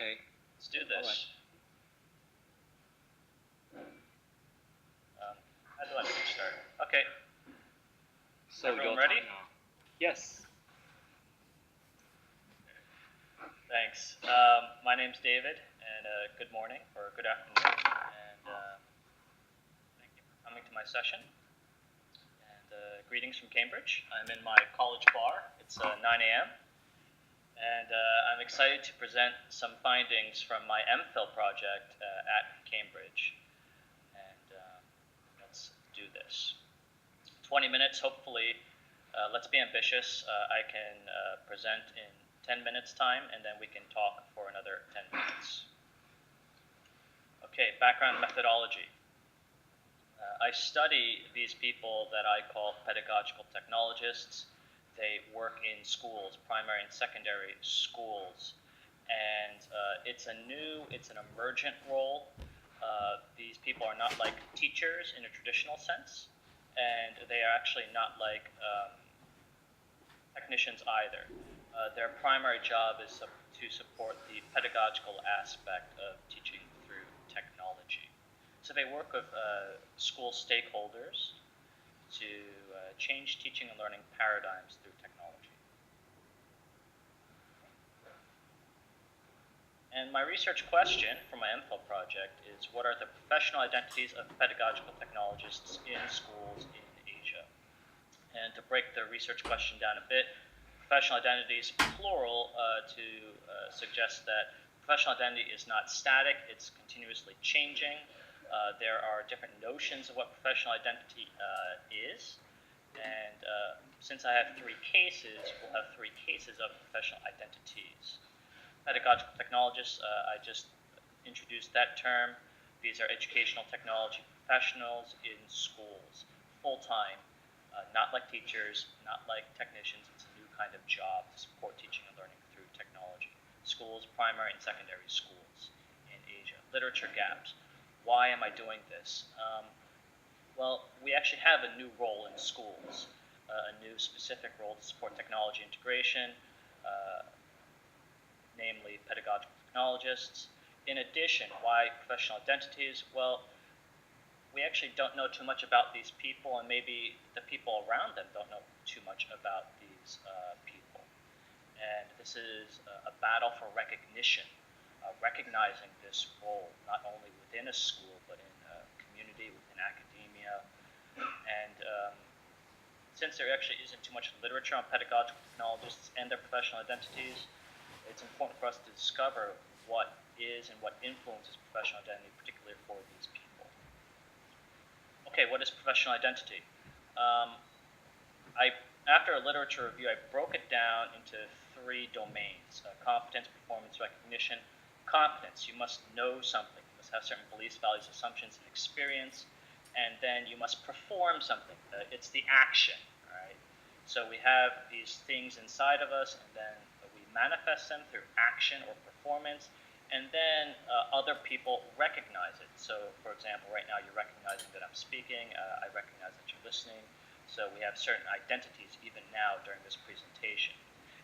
Okay. Let's do this. How do I start? Okay. So Everyone your ready? time now. Yes. Thanks. My name's David, and good morning or good afternoon, and thank you for coming to my session. And greetings from Cambridge. I'm in my college bar. It's 9 a.m. And I'm excited to present some findings from my MPhil project at Cambridge. And let's do this. 20 minutes, hopefully. Let's be ambitious. I can present in 10 minutes time, and then we can talk for another 10 minutes. Okay, background methodology. I study these people that I call pedagogical technologists. They work in schools, primary and secondary schools. And it's an emergent role. These people are not like teachers in a traditional sense, and they are actually not like technicians either. Their primary job is to support the pedagogical aspect of teaching through technology. So they work with school stakeholders to change teaching and learning paradigms through technology. And my research question for my MPhil project is, what are the professional identities of pedagogical technologists in schools in Asia? And to break the research question down a bit, professional identities, plural, to suggest that professional identity is not static, it's continuously changing. There are different notions of what professional identity is, and since I have 3 cases, we'll have 3 cases of professional identities. Pedagogical technologists, I just introduced that term. These are educational technology professionals in schools, full-time, not like teachers, not like technicians. It's a new kind of job to support teaching and learning through technology. Schools, primary and secondary schools in Asia. Literature gaps. Why am I doing this? Well, we actually have a new role in schools, a new specific role to support technology integration, namely pedagogical technologists. In addition, why professional identities? Well, we actually don't know too much about these people, and maybe the people around them don't know too much about these people. And this is a battle for recognition, recognizing this role, not only within a school, but in a community, within academia. And since there actually isn't too much literature on pedagogical technologists and their professional identities, it's important for us to discover what is and what influences professional identity, particularly for these people. Okay, what is professional identity? After a literature review, I broke it down into 3 domains: competence, performance, recognition. Competence, you must know something. You must have certain beliefs, values, assumptions, and experience. And then you must perform something. It's the action, right? So we have these things inside of us, and then we manifest them through action or performance, and then other people recognize it. So, for example, right now you're recognizing that I'm speaking, I recognize that you're listening, so we have certain identities even now during this presentation.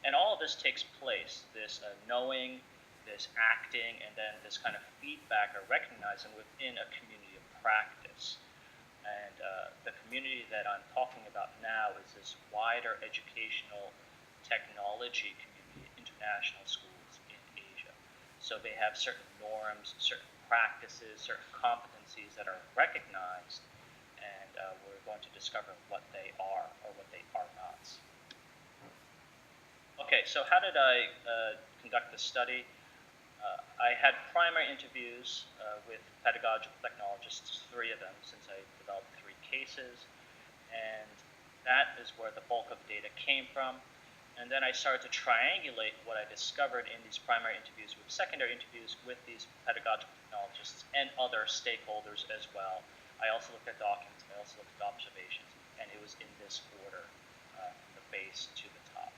And all of this takes place, this knowing, this acting, and then this kind of feedback or recognizing within a community of practice. And the community that I'm talking about now is this wider educational technology community, international schools in Asia. So they have certain norms, certain practices, certain competencies that are recognized, and we're going to discover what they are or what they are not. Okay, so how did I conduct this study? I had primary interviews with pedagogical technologists, 3 of them, since I developed 3 cases, and that is where the bulk of the data came from. And then I started to triangulate what I discovered in these primary interviews with secondary interviews with these pedagogical technologists and other stakeholders as well. I also looked at documents, I also looked at observations, and it was in this order, from the base to the top.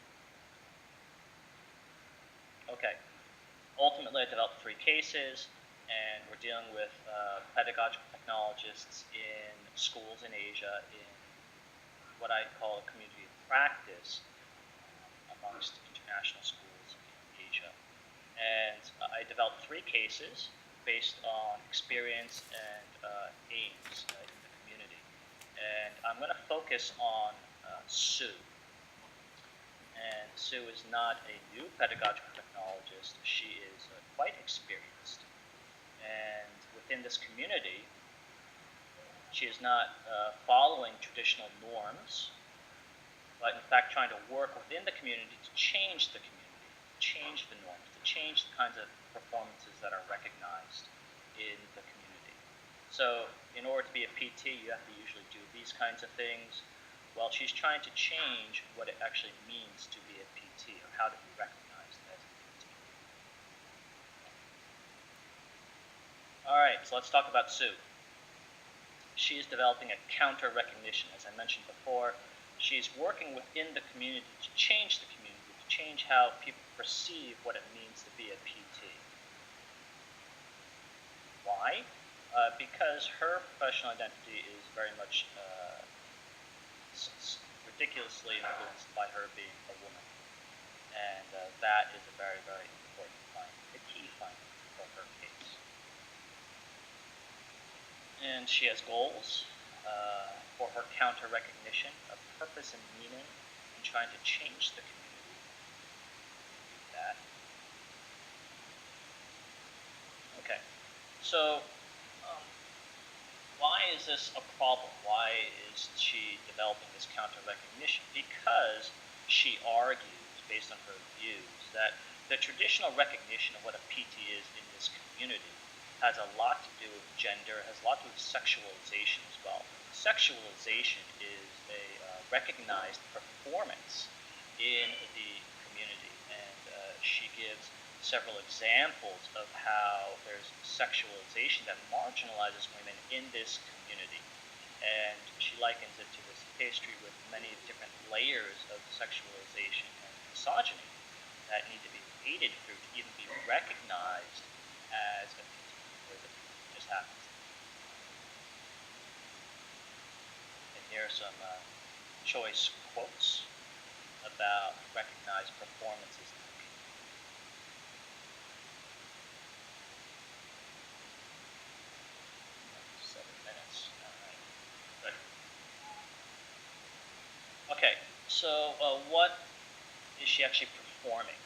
Okay. Ultimately, I developed 3 cases, and we're dealing with pedagogical technologists in schools in Asia in what I call a community of practice amongst international schools in Asia. And I developed cases based on experience and aims in the community. And I'm going to focus on Sue. And Sue is not a new pedagogical technologist. She is quite experienced. And within this community, she is not following traditional norms, but in fact trying to work within the community to change the community, to change the norms, to change the kinds of performances that are recognized in the community. So in order to be a PT, you have to usually do these kinds of things. Well, she's trying to change what it actually means to be a PT, or how to be recognized as a PT. All right, so let's talk about Sue. She is developing a counter recognition. As I mentioned before, she's working within the community to change the community, to change how people perceive what it means to be a PT. Why? Because her professional identity is very much ridiculously influenced by her being a woman. And that is a very, very important finding, a key finding for her case. And she has goals for her counter recognition of purpose and meaning in trying to change the community. That. Okay, so why is this a problem? Why is she developing this counter recognition? Because she argues, based on her views, that the traditional recognition of what a PT is in this community has a lot to do with gender, has a lot to do with sexualization as well. Sexualization is a recognized performance in the community, and she gives several examples of how there's sexualization that marginalizes women in this community. And she likens it to this pastry with many different layers of sexualization and misogyny that need to be waded through to even be recognized as a PT, or that just happens. And here are some choice quotes about recognized performances. 7 minutes. All right. Good. Okay. So what is she actually performing?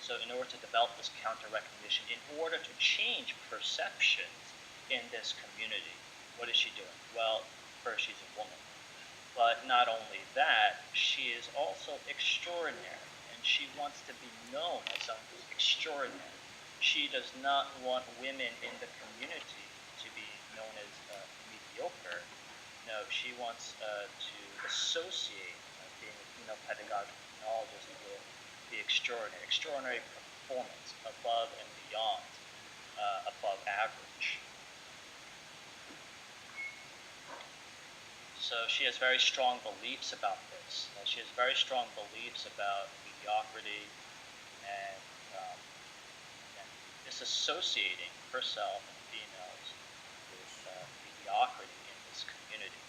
So in order to develop this counter recognition, in order to change perceptions in this community, what is she doing? Well, first, she's a woman. But not only that, she is also extraordinary, and she wants to be known as someone who's extraordinary. She does not want women in the community to be known as mediocre. No, she wants to associate being a female pedagogical technologist with the extraordinary performance above and beyond, above average. So she has very strong beliefs about this. She has very strong beliefs about mediocrity and disassociating herself and females with mediocrity in this community.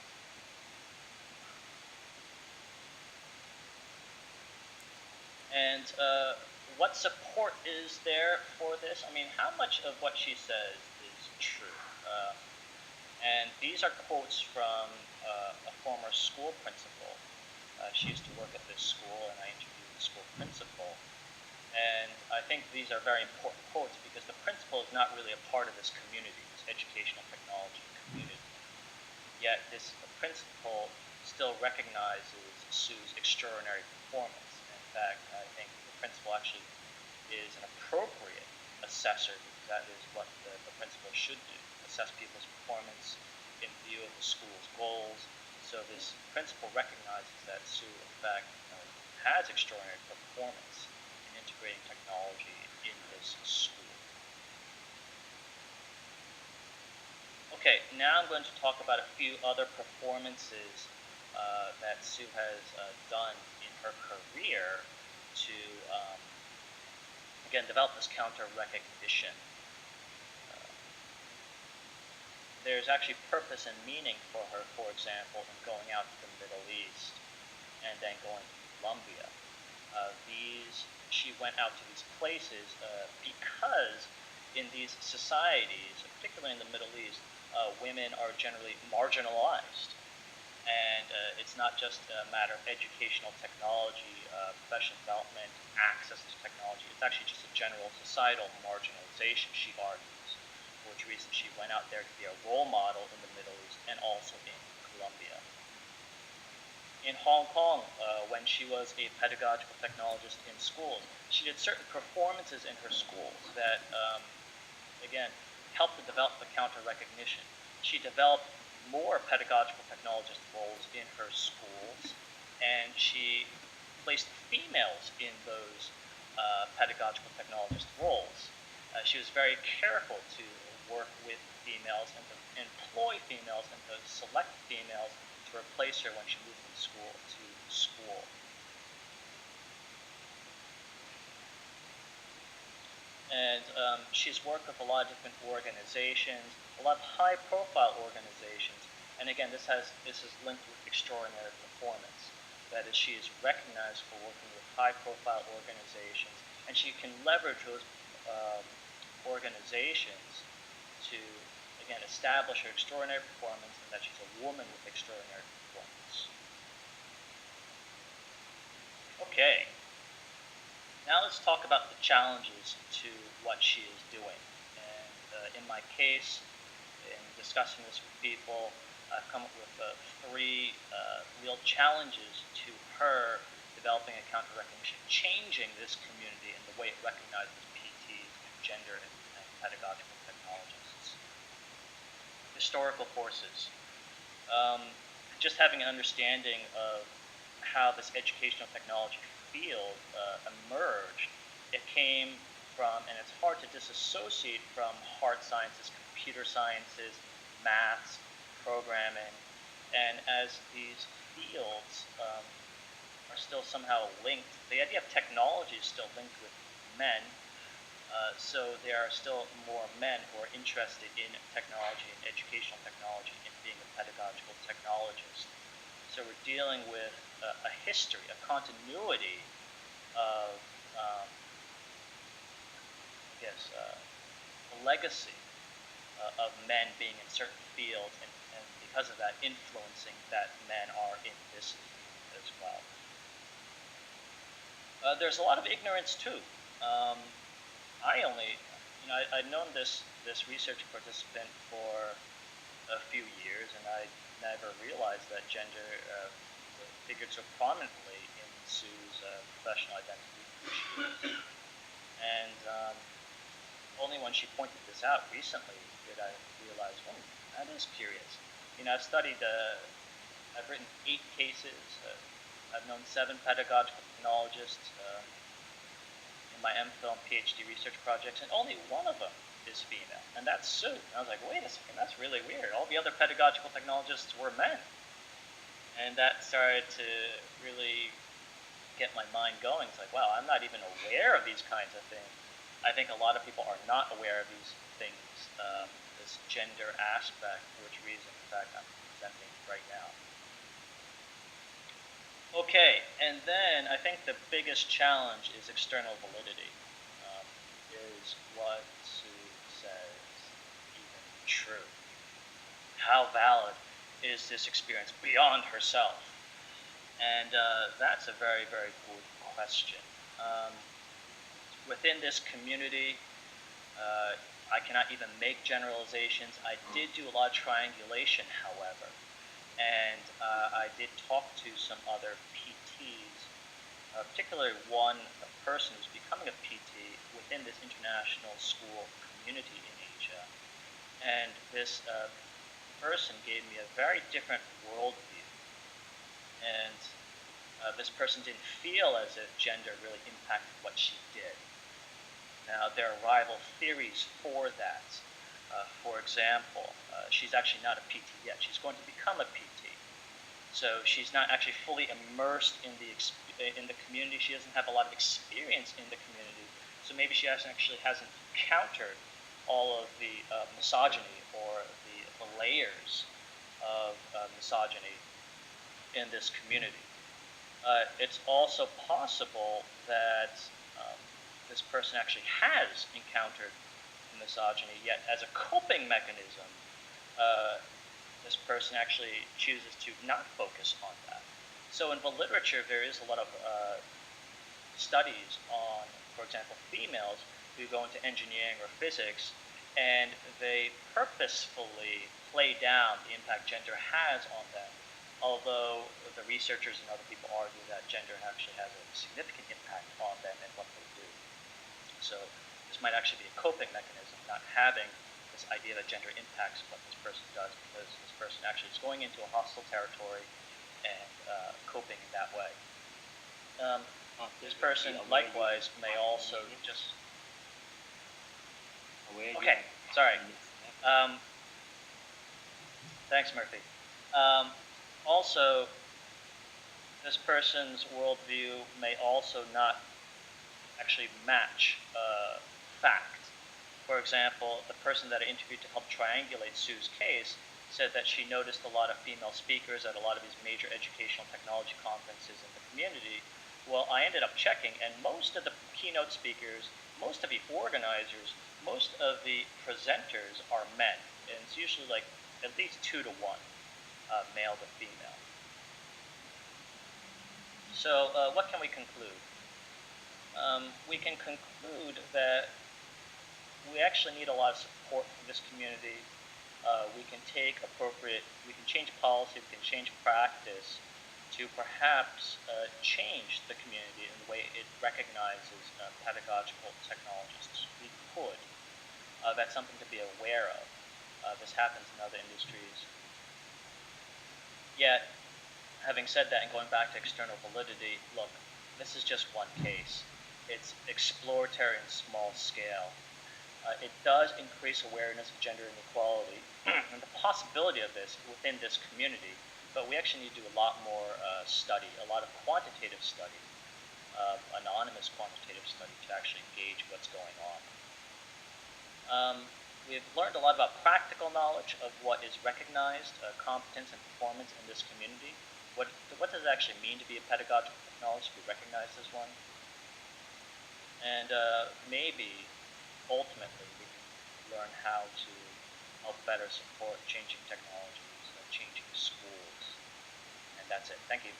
And what support is there for this? I mean, how much of what she says is true? And these are quotes from a former school principal. She used to work at this school, and I interviewed the school principal. And I think these are very important quotes because the principal is not really a part of this community, this educational technology community. Yet this principal still recognizes Sue's extraordinary performance. In fact, I think the principal actually is an appropriate assessor because that is what the principal should do, assess people's performance in view of the school's goals. So this principal recognizes that Sue, in fact, has extraordinary performance in integrating technology in this school. Okay, now I'm going to talk about a few other performances that Sue has done in her career to, again, develop this counter recognition. There's actually purpose and meaning for her, for example, in going out to the Middle East and then going to Colombia. These she went out to these places because in these societies, particularly in the Middle East, women are generally marginalized. And it's not just a matter of educational technology, professional development, access to technology. It's actually just a general societal marginalization, she argues, for which reason she went out there to be a role model in the Middle East and also in Colombia. In Hong Kong, when she was a pedagogical technologist in schools, she did certain performances in her schools that, again, helped to develop the counter recognition. She developed more pedagogical technologist roles in her schools, and she placed females in those pedagogical technologist roles. She was very careful to work with females and to employ females and to select females to replace her when she moved from school to school. And she's worked with a lot of different organizations, a lot of high-profile organizations. And again, this is linked with extraordinary performance. That is, she is recognized for working with high-profile organizations, and she can leverage those organizations to, again, establish her extraordinary performance, and that she's a woman with extraordinary performance. Okay. Now let's talk about the challenges to what she is doing. And in my case, in discussing this with people, I've come up with three real challenges to her developing a counter recognition, changing this community and the way it recognizes PTs and gender and pedagogical technologists. Historical forces. Just having an understanding of how this educational technology field emerged, it came from, and it's hard to disassociate from, hard sciences, computer sciences, maths, programming, and as these fields are still somehow linked, the idea of technology is still linked with men, so there are still more men who are interested in technology and educational technology and being a pedagogical technologist. So we're dealing with a history, a continuity of, a legacy of men being in certain fields, and because of that, influencing that men are in this field as well. There's a lot of ignorance too. I'd known this research participant for a few years, and I never realized that gender figured so prominently in Sue's professional identity. And only when she pointed this out recently did I realize, oh, that is curious. I've written 8 cases. I've known 7 pedagogical technologists in my MPhil and PhD research projects, and only one of them is female, and that's Sue. And I was like, wait a second, that's really weird. All the other pedagogical technologists were men. And that started to really get my mind going. It's like, wow, I'm not even aware of these kinds of things. I think a lot of people are not aware of these things, this gender aspect, for which reason, in fact, I'm presenting right now. Okay, and then I think the biggest challenge is external validity. Is what Sue says even true? How valid is this experience beyond herself? And that's a very, very good question. Within this community, I cannot even make generalizations. I did do a lot of triangulation, however, and I did talk to some other PTs, particularly one person who's becoming a PT within this international school community in Asia. And this person gave me a very different worldview. And this person didn't feel as if gender really impacted what she did. Now, there are rival theories for that. For example, she's actually not a PT yet. She's going to become a PT. So she's not actually fully immersed in the community. She doesn't have a lot of experience in the community. So maybe she hasn't encountered all of the misogyny or the layers of misogyny in this community. It's also possible that this person actually has encountered misogyny, yet as a coping mechanism, this person actually chooses to not focus on that. So in the literature, there is a lot of studies on, for example, females who go into engineering or physics, and they purposefully play down the impact gender has on them, although the researchers and other people argue that gender actually has a significant impact on them and what they do. So this might actually be a coping mechanism, not having this idea that gender impacts what this person does, because this person actually is going into a hostile territory and coping in that way. This person likewise may also just... Okay, sorry. Thanks, Murphy. Also, this person's worldview may also not actually match fact. For example, the person that I interviewed to help triangulate Sue's case said that she noticed a lot of female speakers at a lot of these major educational technology conferences in the community. Well, I ended up checking, and most of the keynote speakers, most of the organizers, most of the presenters are men, and it's usually like at least 2 to 1, male to female. So what can we conclude? We can conclude that we actually need a lot of support from this community. We can change policy, we can change practice to perhaps change the community in the way it recognizes pedagogical technologists. We could. That's something to be aware of. This happens in other industries. Yet, having said that and going back to external validity, look, this is just one case. It's exploratory and small scale. It does increase awareness of gender inequality and the possibility of this within this community, but we actually need to do a lot more study, a lot of quantitative study, anonymous quantitative study to actually gauge what's going on. We've learned a lot about practical knowledge of what is recognized, competence and performance in this community. What does it actually mean to be a pedagogical technologist, to be recognized as one? And maybe, ultimately, we can learn how to help better support changing technologies, changing schools. And that's it. Thank you.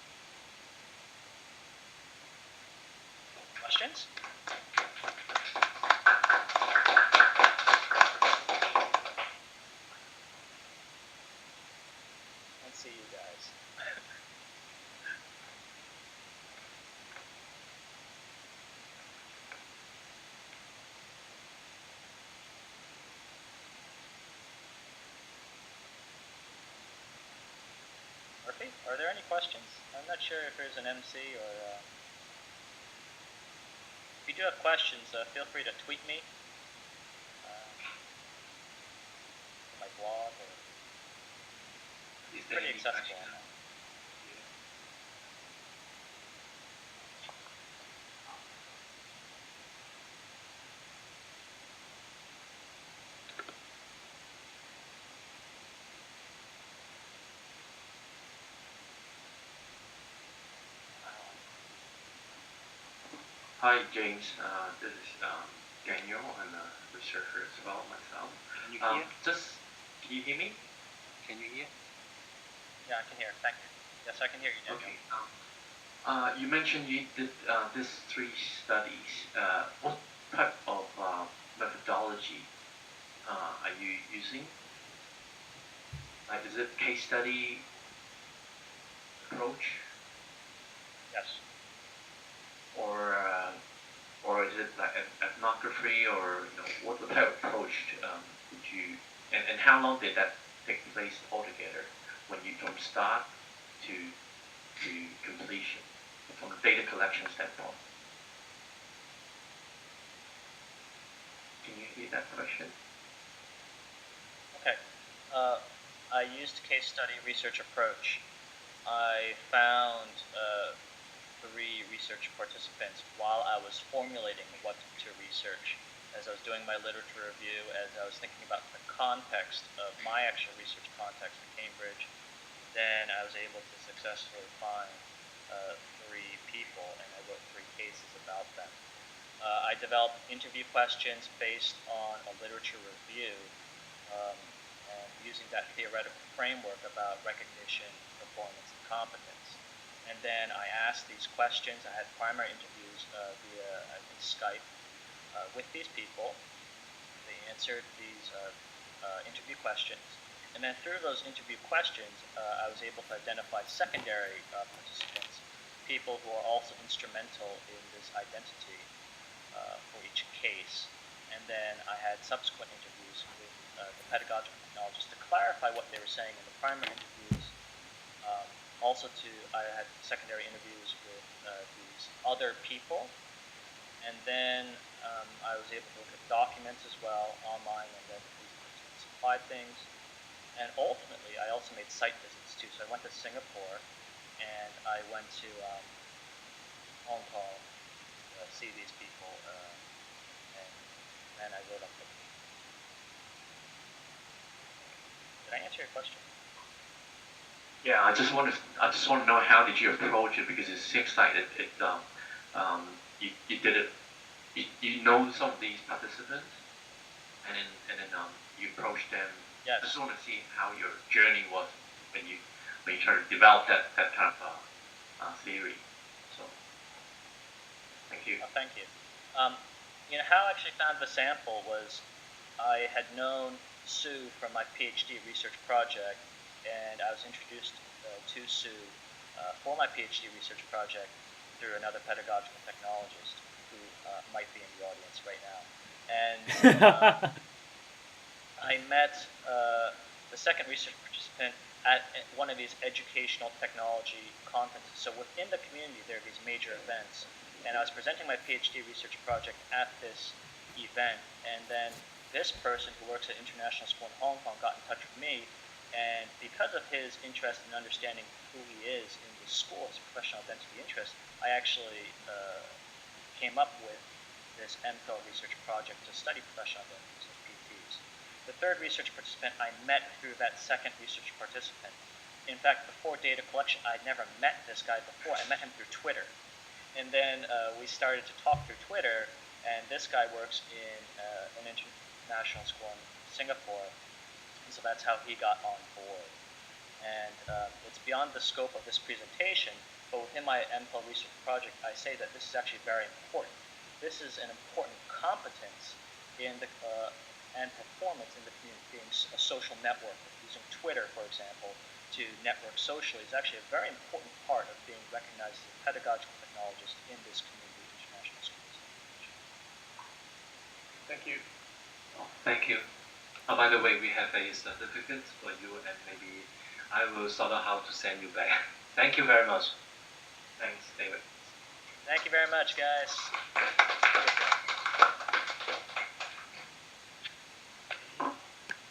Questions? Let's see you guys. Murphy, are there any questions? I'm not sure if there's an MC or... If you do have questions, feel free to tweet me. My blog, or... It's pretty accessible. Hi, James. This is Daniel. I'm a researcher as well myself. Can you hear? Can you hear me? Can you hear? Yeah, I can hear. Thank you. Yes, I can hear you, Daniel. Okay. You mentioned you did these 3 studies. What type of methodology are you using? Like, is it case study approach? Yes. Or is it like ethnography, or what type of approach did you, and how long did that take place altogether, when you from start to completion, from a data collection standpoint? Can you hear that question? Okay. I used case study research approach. I found 3 research participants while I was formulating what to research. As I was doing my literature review, as I was thinking about the context of my actual research context at Cambridge, then I was able to successfully find 3 people, and I wrote 3 cases about them. I developed interview questions based on a literature review, and using that theoretical framework about recognition, performance, and competence. And then I asked these questions. I had primary interviews via, I think, Skype with these people. They answered these interview questions. And then through those interview questions, I was able to identify secondary participants, people who are also instrumental in this identity for each case. And then I had subsequent interviews with the pedagogical technologists to clarify what they were saying in the primary interviews. I had secondary interviews with these other people. And then I was able to look at documents as well online, and then these participants supplied things. And ultimately, I also made site visits too. So I went to Singapore, and I went to Hong Kong to see these people, and then I wrote up the. Did I answer your question? Yeah, I just want to know how did you approach it, because it seems like you did it. You know some of these participants, and then you approached them. Yes. I just want to see how your journey was when you try to develop that kind of theory. So, thank you. Thank you. How I actually found the sample was I had known Sue from my PhD research project, and I was introduced to Sue for my PhD research project through another pedagogical technologist who might be in the audience right now. And I met the second research participant at one of these educational technology conferences. So within the community, there are these major events. And I was presenting my PhD research project at this event. And then this person who works at International School in Hong Kong got in touch with me. And because of his interest in understanding who he is in the school, his professional identity interest, I actually came up with this MPhil research project to study professional identities of PTs. The third research participant I met through that second research participant. In fact, before data collection, I'd never met this guy before. I met him through Twitter. And then we started to talk through Twitter, and this guy works in an international school in Singapore, and so that's how he got on board. And it's beyond the scope of this presentation, but within my MPhil research project, I say that this is actually very important. This is an important competence in the and performance in the community, being a social network. Using Twitter, for example, to network socially is actually a very important part of being recognized as a pedagogical technologist in this community of international schools. Thank you. Oh, thank you. Oh, by the way, we have a certificate for you, and maybe I will sort out how to send you back. Thank you very much. Thanks, David. Thank you very much, guys.